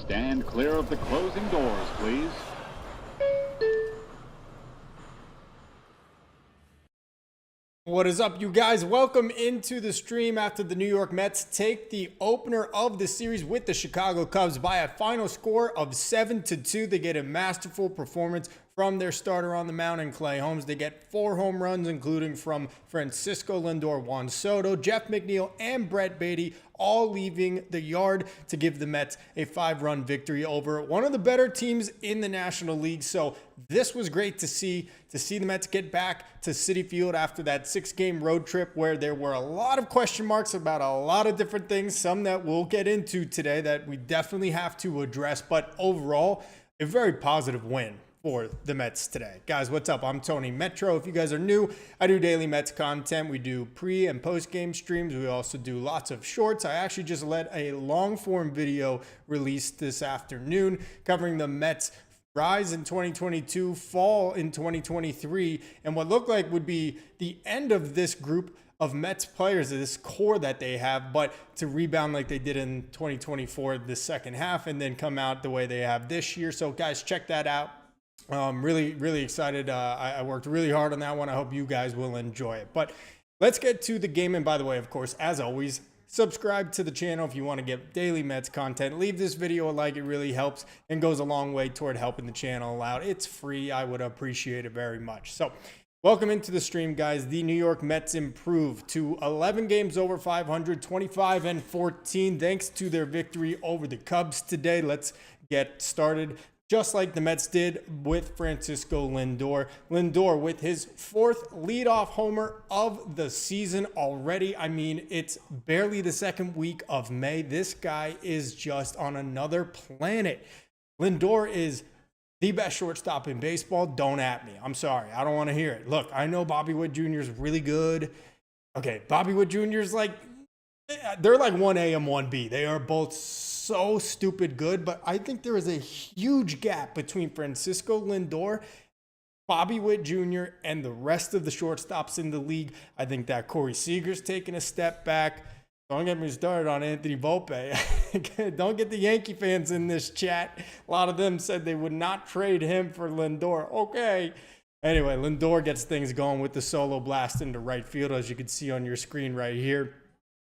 Stand clear of the closing doors, please. What is up, you guys? Welcome into the stream after the New York Mets take the opener of the series with the Chicago Cubs by a final score of 7-2. They get a masterful performance from their starter on the mound in Clay Holmes. They get 4 home runs, including from Francisco Lindor, Juan Soto, Jeff McNeil, and Brett Baty, all leaving the yard to give the Mets a 5-run victory over one of the better teams in the National League. So this was great to see the Mets get back to Citi Field after that 6-game road trip where there were a lot of question marks about a lot of different things, some that we'll get into today that we definitely have to address. But overall, a very positive win for the Mets today. Guys, what's up? I'm Tony Metro. If you guys are new, I do daily Mets content. We do pre and post game streams. We also do lots of shorts. I actually just let a long form video released this afternoon covering the Mets rise in 2022, fall in 2023, and what looked like would be the end of this group of Mets players, this core that they have, but to rebound like they did in 2024, the second half, and then come out the way they have this year. So guys, check that out. Really excited. I worked really hard on that one. I hope you guys will enjoy it. But let's get to the game. And by the way, of course, as always, subscribe to the channel if you want to get daily Mets content. Leave this video a like. It really helps and goes a long way toward helping the channel out. It's free. I would appreciate it very much. So welcome into the stream, guys. The New York Mets improved to 11 games over 500, 25-14, thanks to their victory over the Cubs today. Let's get started. Just like the Mets did with Francisco Lindor. Lindor with his 4th leadoff homer of the season already. I mean, it's barely the second week of May. This guy is just on another planet. Lindor is the best shortstop in baseball. Don't at me. I'm sorry. I don't want to hear it. Look, I know Bobby Witt Jr. is really good. Okay, Bobby Witt Jr. is like, they're like 1A and 1B. They are both so stupid good, but I think there is a huge gap between Francisco Lindor, Bobby Witt Jr., and the rest of the shortstops in the league. I think that Corey Seager's taking a step back. Don't get me started on Anthony Volpe. Don't get the Yankee fans in this chat. A lot of them said they would not trade him for Lindor. Okay. Anyway, Lindor gets things going with the solo blast into right field, as you can see on your screen right here.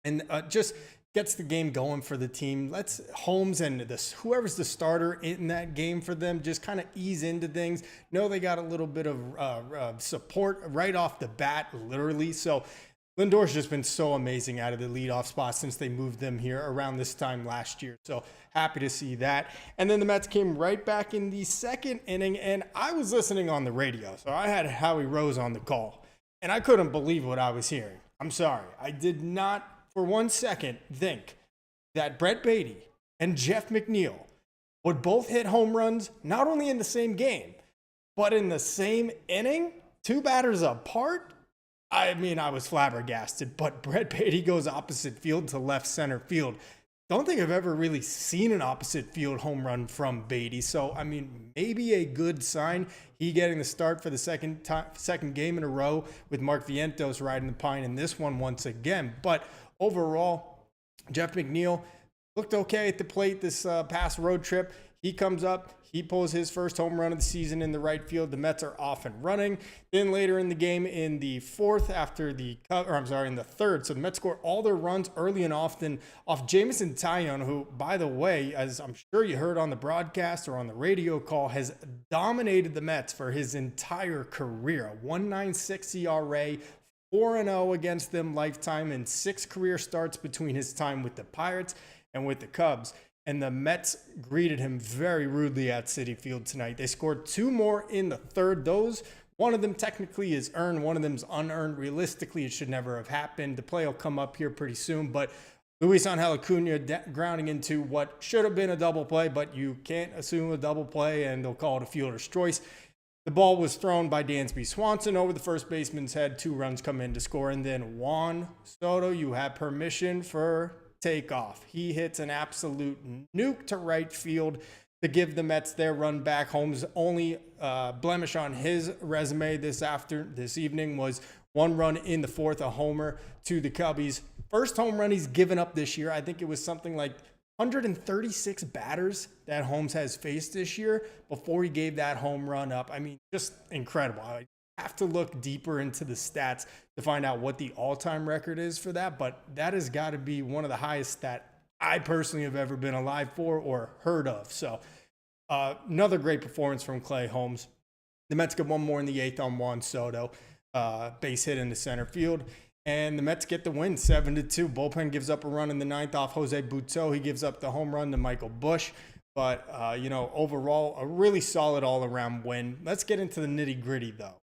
And just gets the game going for the team. Let's Holmes and whoever's the starter in that game for them just kind of ease into things. Know they got a little bit of support right off the bat, literally. So Lindor's just been so amazing out of the leadoff spot since they moved them here around this time last year. So happy to see that. And then the Mets came right back in the second inning, and I was listening on the radio. So I had Howie Rose on the call, and I couldn't believe what I was hearing. I'm sorry. I did not for 1 second think that Brett Baty and Jeff McNeil would both hit home runs, not only in the same game, but in the same inning, 2 batters apart. I mean, I was flabbergasted, but Brett Baty goes opposite field to left center field. Don't think I've ever really seen an opposite field home run from Baty. So, I mean, maybe a good sign. He getting the start for the second game in a row with Mark Vientos riding the pine in this one once again. But overall, Jeff McNeil looked okay at the plate this past road trip. He comes up, he pulls his first home run of the season in the right field. The Mets are off and running. Then later in the game, in the third, so the Mets score all their runs early and often off Jameson Taillon, who, by the way, as I'm sure you heard on the broadcast or on the radio call, has dominated the Mets for his entire career. A 1.96 ERA, 4-0 against them lifetime, and 6 career starts between his time with the Pirates and with the Cubs. And the Mets greeted him very rudely at Citi Field tonight. They scored 2 more in the third. One of them technically is earned, one of them's unearned. Realistically, it should never have happened. The play will come up here pretty soon, but Luis Angel Acuna grounding into what should have been a double play, but you can't assume a double play, and they'll call it a fielder's choice. The ball was thrown by Dansby Swanson over the first baseman's head. 2 runs come in to score, and then Juan Soto, you have permission for takeoff. He hits an absolute nuke to right field to give the Mets their run back. Holmes' only blemish on his resume this evening was 1 run in the 4th, a homer to the Cubbies. First home run he's given up this year. I think it was something like 136 batters that Holmes has faced this year before he gave that home run up. I mean, just incredible. I have to look deeper into the stats to find out what the all-time record is for that, but that has got to be one of the highest that I personally have ever been alive for or heard of. So another great performance from Clay Holmes. The Mets get one more in the 8th on Juan Soto, base hit into center field. And the Mets get the win, 7-2. Bullpen gives up a run in the 9th off Jose Butto. He gives up the home run to Michael Busch. But, overall, a really solid all-around win. Let's get into the nitty-gritty, though.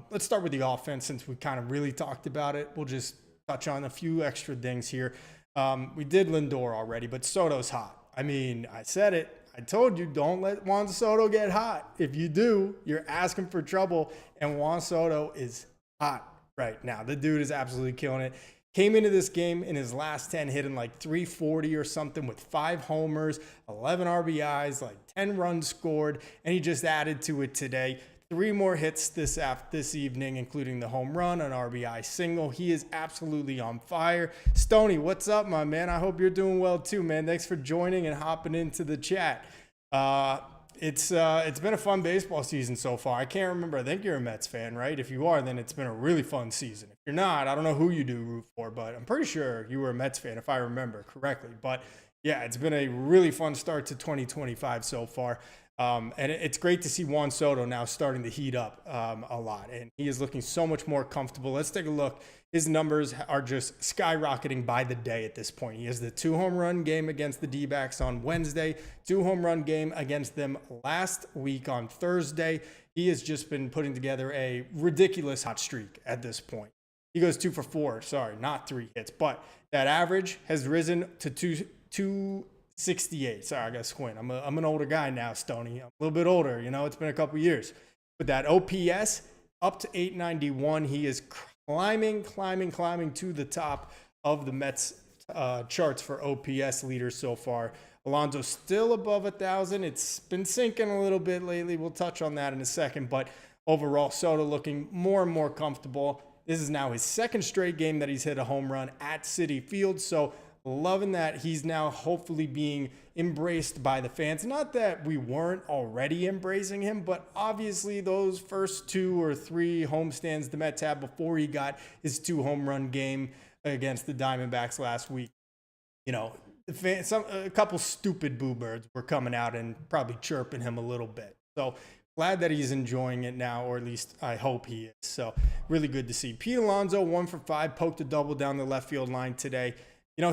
Let's start with the offense since we kind of really talked about it. We'll just touch on a few extra things here. We did Lindor already, but Soto's hot. I mean, I said it. I told you, don't let Juan Soto get hot. If you do, you're asking for trouble, and Juan Soto is hot right now. The dude is absolutely killing it. Came into this game in his last 10 hitting like 340 or something with 5 homers, 11 RBIs, like 10 runs scored, and he just added to it today. 3 more hits this evening, including the home run, an RBI single. He is absolutely on fire. Stoney, what's up, my man? I hope you're doing well too, man. Thanks for joining and hopping into the chat. It's been a fun baseball season so far. I can't remember. I think you're a Mets fan, right? If you are, then it's been a really fun season. If you're not, I don't know who you do root for, but I'm pretty sure you were a Mets fan if I remember correctly. But yeah, it's been a really fun start to 2025 so far. And it's great to see Juan Soto now starting to heat up a lot, and he is looking so much more comfortable. Let's take a look. His numbers are just skyrocketing by the day at this point. He has the 2 home run game against the D-backs on Wednesday, 2 home run game against them last week on Thursday. He has just been putting together a ridiculous hot streak at this point. He goes 2 for 4, not 3 hits, but that average has risen to 268. Sorry, I got to squint. I'm an older guy now, Stoney. I'm a little bit older. It's been a couple years. But that OPS up to 891. He is climbing to the top of the Mets charts for OPS leaders so far. Alonso's still above 1,000. It's been sinking a little bit lately. We'll touch on that in a second. But overall, Soto looking more and more comfortable. This is now his 2nd straight game that he's hit a home run at Citi Field. So loving that he's now hopefully being embraced by the fans. Not that we weren't already embracing him, but obviously those first 2 or 3 homestands the Mets had before he got his 2 home run game against the Diamondbacks last week, the fans, a couple stupid boo birds were coming out and probably chirping him a little bit. So glad that he's enjoying it now, or at least I hope he is. So really good to see. Pete Alonso, 1 for 5, poked a double down the left field line today.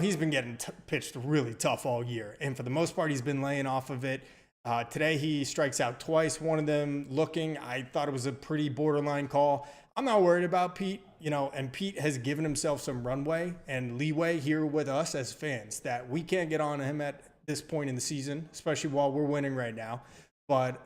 He's been getting pitched really tough all year, and for the most part, he's been laying off of it. Today, he strikes out twice, one of them looking. I thought it was a pretty borderline call. I'm not worried about Pete, and Pete has given himself some runway and leeway here with us as fans that we can't get on him at this point in the season, especially while we're winning right now. But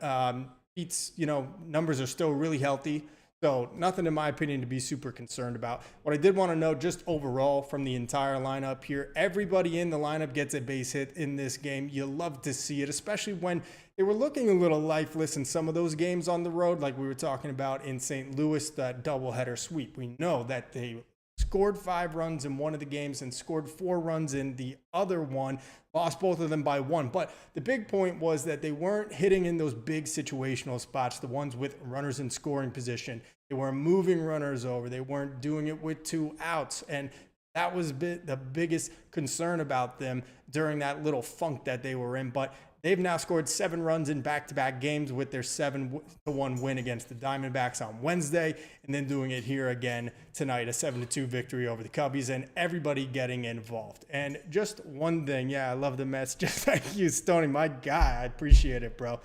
Pete's, numbers are still really healthy. So nothing, in my opinion, to be super concerned about. What I did want to note, just overall from the entire lineup here, everybody in the lineup gets a base hit in this game. You love to see it, especially when they were looking a little lifeless in some of those games on the road, like we were talking about in St. Louis, that doubleheader sweep. We know that they scored 5 runs in one of the games and scored 4 runs in the other one, lost both of them by 1. But the big point was that they weren't hitting in those big situational spots, the ones with runners in scoring position. They weren't moving runners over. They weren't doing it with 2 outs. And that was the biggest concern about them during that little funk that they were in. But they've now scored 7 runs in back-to-back games with their 7-1 win against the Diamondbacks on Wednesday, and then doing it here again tonight, a 7-2 victory over the Cubbies, and everybody getting involved. And just one thing, I love the Mets. Just thank you, Stoney, my guy. I appreciate it, bro.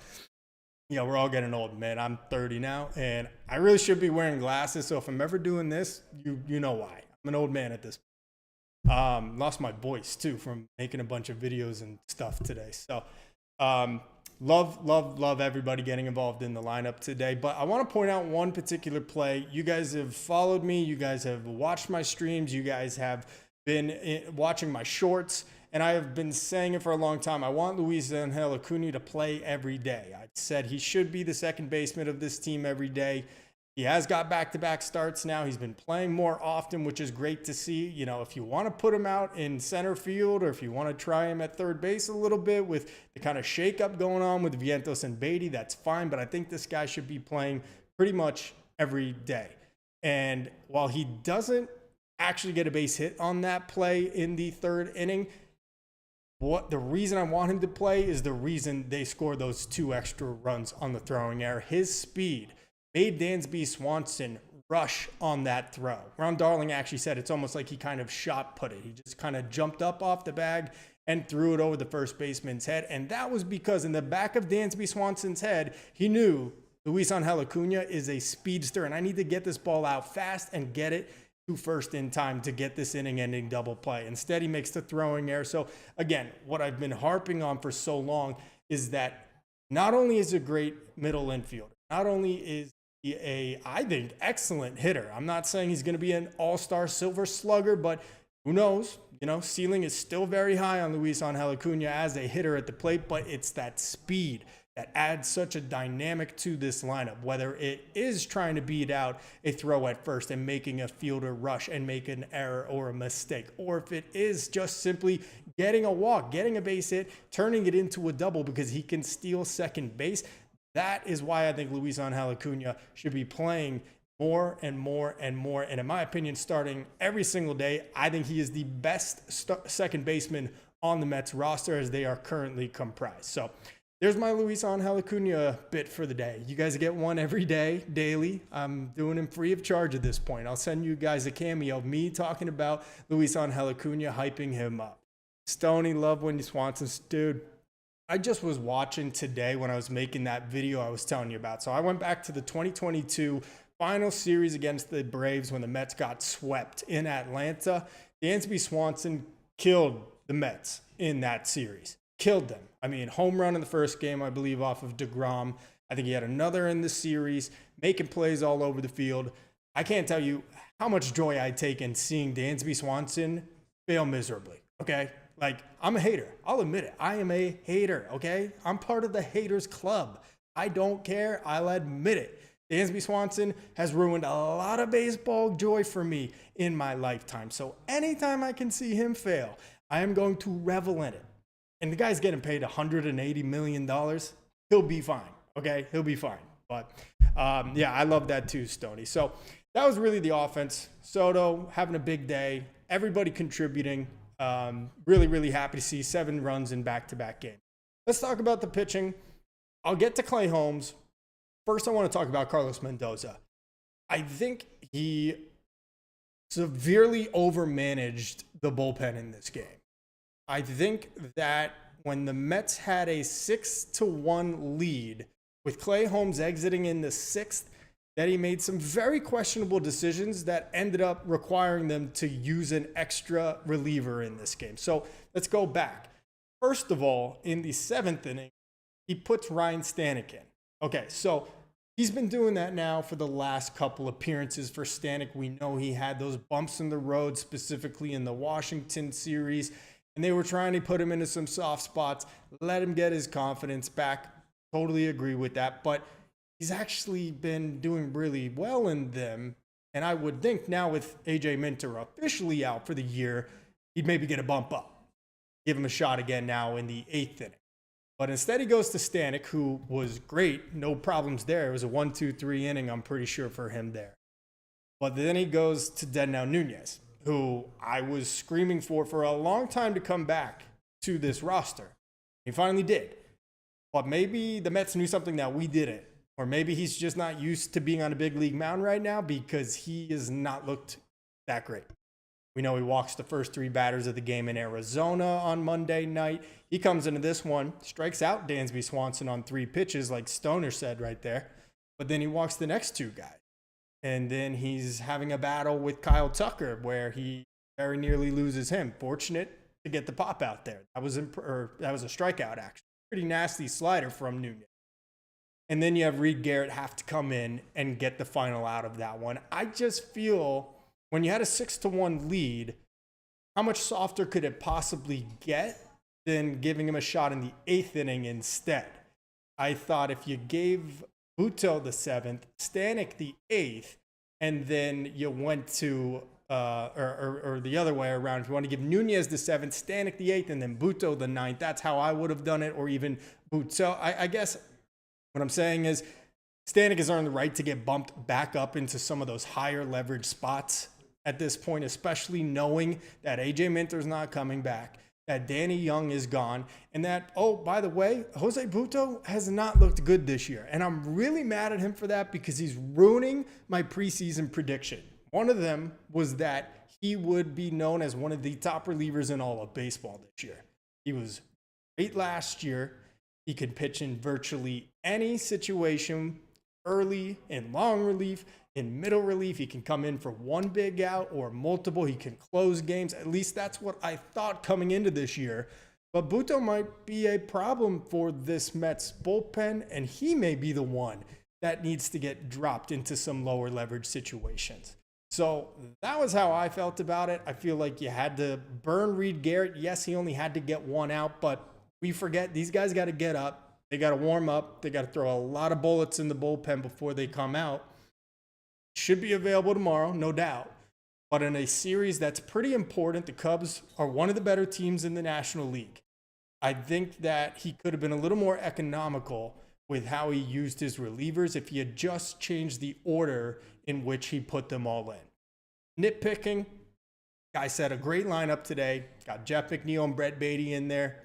We're all getting old, man. I'm 30 now, and I really should be wearing glasses, so if I'm ever doing this, you know why. I'm an old man at this point. Lost my voice, too, from making a bunch of videos and stuff today. So love everybody getting involved in the lineup today. But I want to point out one particular play. You guys have followed me. You guys have watched my streams. You guys have been watching my shorts. And I have been saying it for a long time. I want Luis Angel Acuna to play every day. I said he should be the second baseman of this team every day. He has got back-to-back starts now. He's been playing more often, which is great to see. You know, if you want to put him out in center field or if you want to try him at third base a little bit with the kind of shakeup going on with Vientos and Beatty, that's fine. But I think this guy should be playing pretty much every day. And while he doesn't actually get a base hit on that play in the third inning, the reason I want him to play is the reason they scored those 2 extra runs on the throwing error. His speed made Dansby Swanson rush on that throw. Ron Darling actually said it's almost like he kind of shot put it. He just kind of jumped up off the bag and threw it over the first baseman's head. And that was because in the back of Dansby Swanson's head, he knew Luis Angel Acuna is a speedster, and I need to get this ball out fast and get it to first in time to get this inning-ending double play. Instead, he makes the throwing error. So again, what I've been harping on for so long is that not only is he a great middle infielder, not only is he I think, excellent hitter. I'm not saying he's going to be an all-star silver slugger, but who knows? You know, ceiling is still very high on Luis Angel Acuna as a hitter at the plate, but it's that speed that adds such a dynamic to this lineup, whether it is trying to beat out a throw at first and making a fielder rush and make an error or a mistake, or if it is just simply getting a walk, getting a base hit, turning it into a double because he can steal second base. That is why I think Luis Angel Acuna should be playing more and more and more. And in my opinion, starting every single day, I think he is the best second baseman on the Mets roster as they are currently comprised. So there's my Luis Angel Acuna bit for the day. You guys get one every day, daily. I'm doing him free of charge at this point. I'll send you guys a cameo of me talking about Luis Angel Acuna, hyping him up. Stoney, love Wendy Swanson. Dude, I just was watching today when I was making that video I was telling you about. So I went back to the 2022 final series against the Braves when the Mets got swept in Atlanta. Dansby Swanson killed the Mets in that series. Killed them. I mean, home run in the first game, I believe, off of DeGrom. I think he had another in the series, making plays all over the field. I can't tell you how much joy I take in seeing Dansby Swanson fail miserably, okay? Like, I'm a hater. I'll admit it. I am a hater, okay? I'm part of the haters club. I don't care. I'll admit it. Dansby Swanson has ruined a lot of baseball joy for me in my lifetime. So anytime I can see him fail, I am going to revel in it. And the guy's getting paid $180 million. He'll be fine, okay? He'll be fine. But, yeah, I love that too, Stoney. So that was really the offense. Soto having a big day. Everybody contributing. Really, really happy to see 7 runs in back-to-back games. Let's talk about the pitching. I'll get to Clay Holmes. First, I want to talk about Carlos Mendoza. I think he severely overmanaged the bullpen in this game. I think that when the Mets had a 6-1 lead with Clay Holmes exiting in the 6th, that he made some very questionable decisions that ended up requiring them to use an extra reliever in this game. So let's go back. First of all, in the 7th inning, he puts Ryan Stanek in. Okay, so he's been doing that now for the last couple appearances for Stanek. We know he had those bumps in the road, specifically in the Washington series, and they were trying to put him into some soft spots, let him get his confidence back. Totally agree with that, but he's actually been doing really well in them. And I would think now with AJ Minter officially out for the year, he'd maybe get a bump up, give him a shot again now in the 8th inning. But instead he goes to Stanek, who was great, no problems there. It was a 1-2-3 inning, I'm pretty sure, for him there. But then he goes to Denel Nunez, who I was screaming for a long time to come back to this roster. He finally did. But maybe the Mets knew something that we didn't. Or maybe he's just not used to being on a big league mound right now because he has not looked that great. We know he walks the first 3 batters of the game in Arizona on Monday night. He comes into this one, strikes out Dansby Swanson on 3 pitches, like Stoner said right there. But then he walks the next 2 guys. And then he's having a battle with Kyle Tucker where he very nearly loses him. Fortunate to get the pop out there. That was a strikeout, actually. Pretty nasty slider from Nunez. And then you have Reed Garrett have to come in and get the final out of that one. I just feel when you had a 6-1 lead, how much softer could it possibly get than giving him a shot in the 8th inning instead? I thought if you gave Buto the 7th, Stanek the 8th, and then you went to or the other way around. If you want to give Nunez the 7th, Stanek the 8th, and then Buto the 9th, that's how I would have done it, or even Buto. I guess what I'm saying is Stanek has earned the right to get bumped back up into some of those higher leverage spots at this point, especially knowing that AJ Minter's not coming back, that Danny Young is gone, and that, oh, by the way, Jose Buto has not looked good this year. And I'm really mad at him for that because he's ruining my preseason prediction. One of them was that he would be known as one of the top relievers in all of baseball this year. He was great last year. He could pitch in virtually any situation, early and long relief, in middle relief. He can come in for one big out or multiple. He can close games. At least that's what I thought coming into this year. But Buto might be a problem for this Mets bullpen, and he may be the one that needs to get dropped into some lower leverage situations. So that was how I felt about it. I feel like you had to burn Reed Garrett. Yes, he only had to get one out, but we forget these guys got to get up. They got to warm up. They got to throw a lot of bullets in the bullpen before they come out. Should be available tomorrow, no doubt. But in a series that's pretty important, the Cubs are one of the better teams in the National League. I think that he could have been a little more economical with how he used his relievers if he had just changed the order in which he put them all in. Nitpicking, guy set a great lineup today. Got Jeff McNeil and Brett Beatty in there.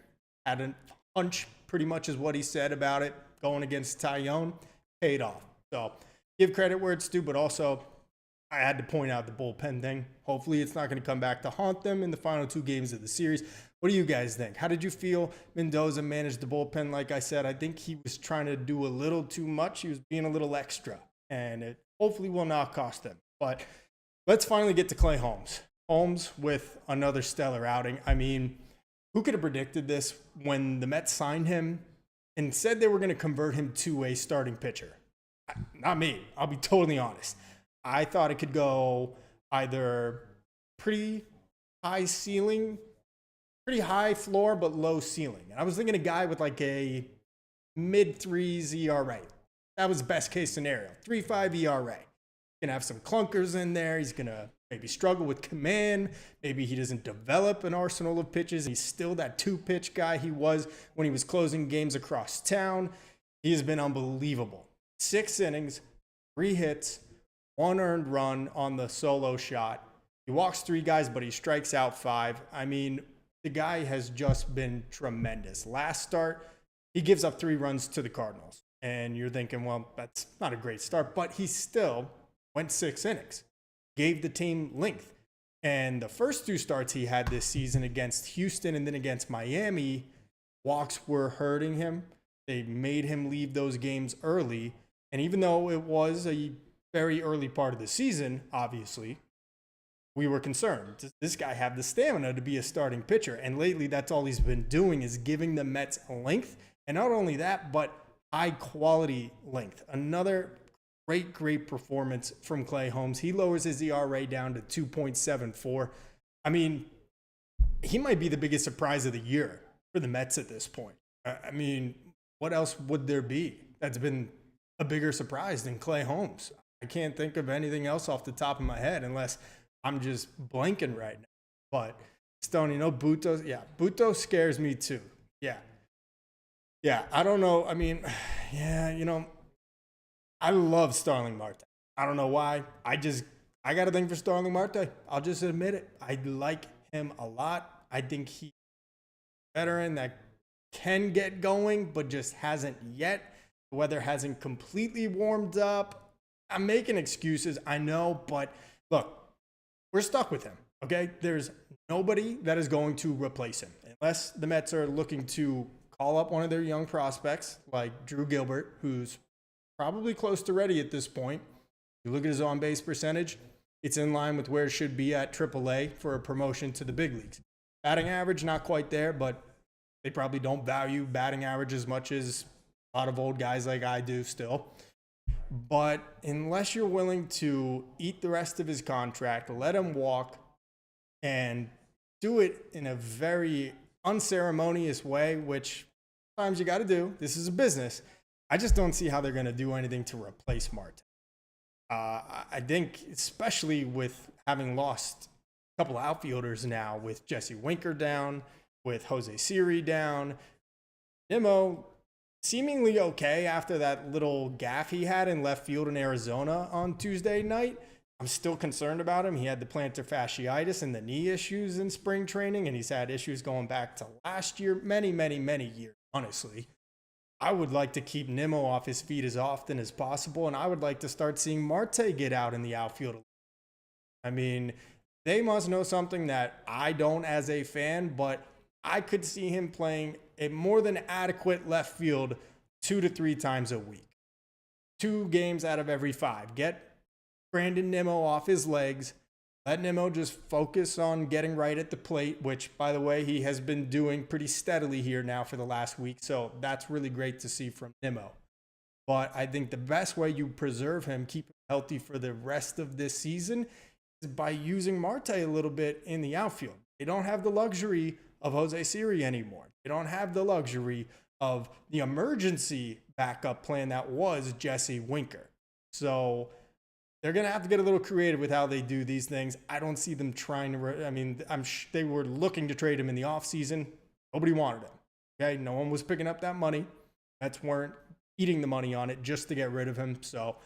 Had a hunch, pretty much is what he said about it, going against Tyone. Paid off. So give credit where it's due, but also I had to point out the bullpen thing. Hopefully it's not going to come back to haunt them in the final two games of the series. What do you guys think? How did you feel Mendoza managed the bullpen? Like I said, I think he was trying to do a little too much. He was being a little extra, and it hopefully will not cost them. But let's finally get to Clay Holmes. Holmes with another stellar outing. I mean, who could have predicted this when the Mets signed him and said they were going to convert him to a starting pitcher? Not me. I'll be totally honest. I thought it could go either pretty high ceiling, pretty high floor, but low ceiling. I was thinking a guy with like a mid-threes ERA. That was the best case scenario. 3.5 ERA. He's going to have some clunkers in there. He's going to maybe struggle with command. Maybe he doesn't develop an arsenal of pitches. He's still that two-pitch guy he was when he was closing games across town. He has been unbelievable. 6 innings, 3 hits, 1 earned run on the solo shot. He walks 3 guys, but he strikes out 5. I mean, the guy has just been tremendous. Last start, he gives up 3 runs to the Cardinals. And you're thinking, well, that's not a great start, but he still went 6 innings, gave the team length. And the first 2 starts he had this season against Houston and then against Miami, walks were hurting him. They made him leave those games early. And even though it was a very early part of the season, obviously, we were concerned. Does this guy have the stamina to be a starting pitcher? And lately, that's all he's been doing is giving the Mets length. And not only that, but high quality length. Another great performance from Clay Holmes. He lowers his ERA down to 2.74. I mean, he might be the biggest surprise of the year for the Mets at this point. I mean, what else would there be that's been a bigger surprise than Clay Holmes? I can't think of anything else off the top of my head unless I'm just blanking right now. But Stone, Buto scares me too. Yeah, I don't know. I mean, I love Starling Marte. I don't know why. I got a thing for Starling Marte. I'll just admit it. I like him a lot. I think he's a veteran that can get going, but just hasn't yet. The weather hasn't completely warmed up. I'm making excuses, I know, but look, we're stuck with him, okay? There's nobody that is going to replace him unless the Mets are looking to call up one of their young prospects like Drew Gilbert, who's probably close to ready at this point. You look at his on-base percentage, it's in line with where it should be at AAA for a promotion to the big leagues. Batting average, not quite there, but they probably don't value batting average as much as a lot of old guys like I do still. But unless you're willing to eat the rest of his contract, let him walk, and do it in a very unceremonious way, which sometimes you got to do. This is a business. I just don't see how they're going to do anything to replace Marte. I think, especially with having lost a couple outfielders now, with Jesse Winker down, with Jose Siri down, Nimmo seemingly okay after that little gaffe he had in left field in Arizona on Tuesday night. I'm still concerned about him. He had the plantar fasciitis and the knee issues in spring training, and he's had issues going back to last year, many, many, many years, honestly. I would like to keep Nimmo off his feet as often as possible, and I would like to start seeing Marte get out in the outfield. I mean, they must know something that I don't as a fan, but I could see him playing a more than adequate left field 2 to 3 times a week. 2 games out of every 5. Get Brandon Nimmo off his legs. Let Nimmo just focus on getting right at the plate, which, by the way, he has been doing pretty steadily here now for the last week. So that's really great to see from Nimmo. But I think the best way you preserve him, keep him healthy for the rest of this season, is by using Marte a little bit in the outfield. They don't have the luxury of Jose Siri anymore. They don't have the luxury of the emergency backup plan that was Jesse Winker. So they're going to have to get a little creative with how they do these things. I don't see them trying to, they were looking to trade him in the offseason. Nobody wanted him. Okay. No one was picking up that money. Mets weren't eating the money on it just to get rid of him. So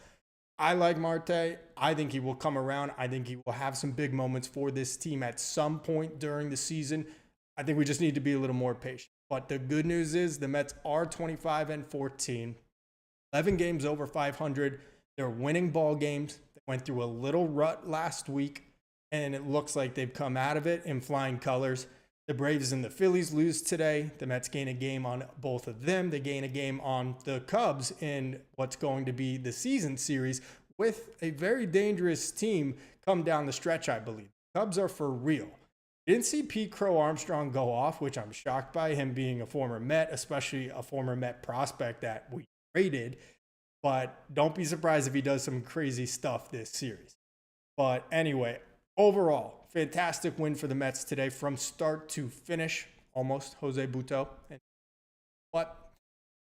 I like Marte. I think he will come around. I think he will have some big moments for this team at some point during the season. I think we just need to be a little more patient. But the good news is the Mets are 25-14, 11 games over 500. They're winning ball games. They went through a little rut last week, and it looks like they've come out of it in flying colors. The Braves and the Phillies lose today. The Mets gain a game on both of them. They gain a game on the Cubs in what's going to be the season series with a very dangerous team come down the stretch, I believe. Cubs are for real. Didn't see Pete Crow Armstrong go off, which I'm shocked by, him being a former Met, especially a former Met prospect that we traded. But don't be surprised if he does some crazy stuff this series. But anyway, overall, fantastic win for the Mets today from start to finish, almost Jose Butto. But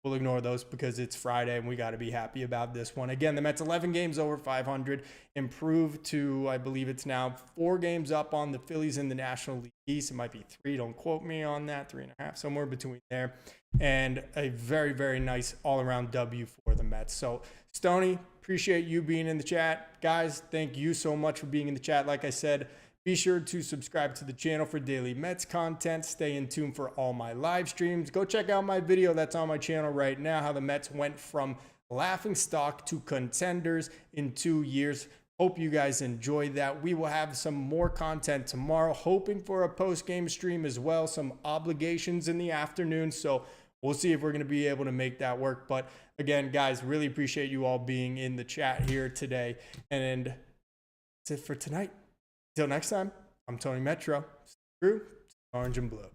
we'll ignore those because it's Friday and we got to be happy about this one. Again, the Mets 11 games over 500, improved to, I believe it's now 4 games up on the Phillies in the National League East. It might be 3, don't quote me on that, 3.5, somewhere between there. And a very, very nice all-around W for the Mets. So, Stoney, appreciate you being in the chat. Guys, thank you so much for being in the chat. Like I said, be sure to subscribe to the channel for daily Mets content. Stay in tune for all my live streams. Go check out my video that's on my channel right now, how the Mets went from laughingstock to contenders in 2 years. Hope you guys enjoyed that. We will have some more content tomorrow, hoping for a post-game stream as well. Some obligations in the afternoon, so we'll see if we're going to be able to make that work. But again, guys, really appreciate you all being in the chat here today. And that's it for tonight. Until next time, I'm Tony Metro. Screw Orange and Blue.